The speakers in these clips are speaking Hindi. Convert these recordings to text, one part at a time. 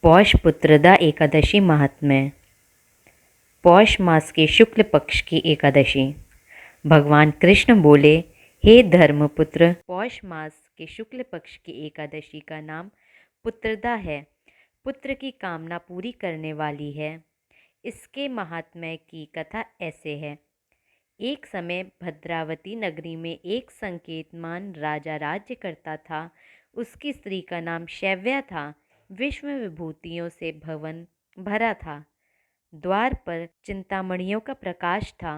पौष पुत्रदा एकादशी महात्म्य। पौष मास के शुक्ल पक्ष की एकादशी। भगवान कृष्ण बोले, हे धर्मपुत्र, पौष मास के शुक्ल पक्ष की एकादशी का नाम पुत्रदा है। पुत्र की कामना पूरी करने वाली है। इसके महात्म्य की कथा ऐसे है। एक समय भद्रावती नगरी में एक संकेतमान राजा राज्य करता था। उसकी स्त्री का नाम शैव्या था। विश्व विभूतियों से भवन भरा था। द्वार पर चिंतामणियों का प्रकाश था,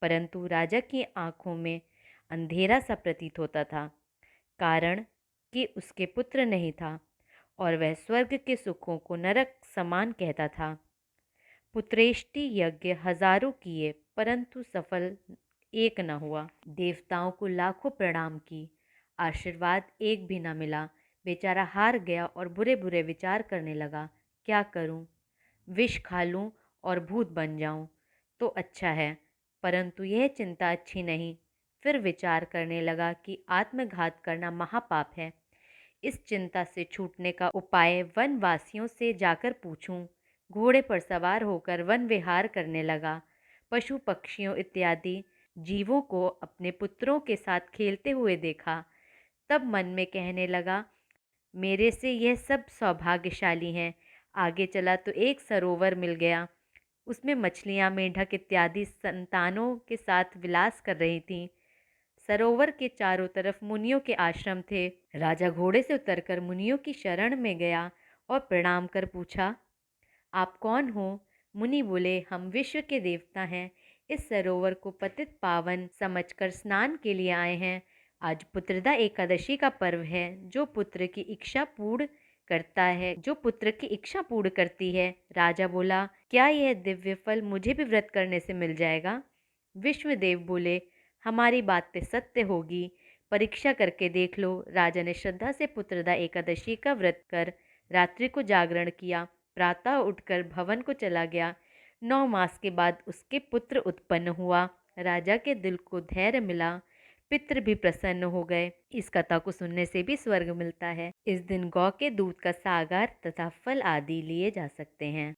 परंतु राजा की आंखों में अंधेरा सा प्रतीत होता था, कारण कि उसके पुत्र नहीं था और वह स्वर्ग के सुखों को नरक समान कहता था। पुत्रेष्टि यज्ञ हजारों किए, परंतु सफल एक न हुआ। देवताओं को लाखों प्रणाम की, आशीर्वाद एक भी न मिला। बेचारा हार गया और बुरे बुरे विचार करने लगा। क्या करूं? विष खा लूं और भूत बन जाऊं तो अच्छा है, परंतु यह चिंता अच्छी नहीं। फिर विचार करने लगा कि आत्मघात करना महापाप है। इस चिंता से छूटने का उपाय वनवासियों से जाकर पूछूं। घोड़े पर सवार होकर वन विहार करने लगा। पशु पक्षियों इत्यादि जीवों को अपने पुत्रों के साथ खेलते हुए देखा। तब मन में कहने लगा, मेरे से यह सब सौभाग्यशाली हैं। आगे चला तो एक सरोवर मिल गया। उसमें मछलियां, मेंढक इत्यादि संतानों के साथ विलास कर रही थीं। सरोवर के चारों तरफ मुनियों के आश्रम थे। राजा घोड़े से उतरकर मुनियों की शरण में गया और प्रणाम कर पूछा, आप कौन हो? मुनि बोले, हम विश्व के देवता हैं। इस सरोवर को पतित पावन समझकर स्नान के लिए आए हैं। आज पुत्रदा एकादशी का पर्व है, जो पुत्र की इच्छा पूर्ण करती है। राजा बोला, क्या यह दिव्य फल मुझे भी व्रत करने से मिल जाएगा? विष्णुदेव बोले, हमारी बात पे सत्य होगी, परीक्षा करके देख लो। राजा ने श्रद्धा से पुत्रदा एकादशी का व्रत कर रात्रि को जागरण किया। प्रातः उठकर भवन को चला गया। 9 मास के बाद उसके पुत्र उत्पन्न हुआ। राजा के दिल को धैर्य मिला, पितृ भी प्रसन्न हो गए। इस कथा को सुनने से भी स्वर्ग मिलता है। इस दिन गौ के दूध का सागर तथा फल आदि लिए जा सकते हैं।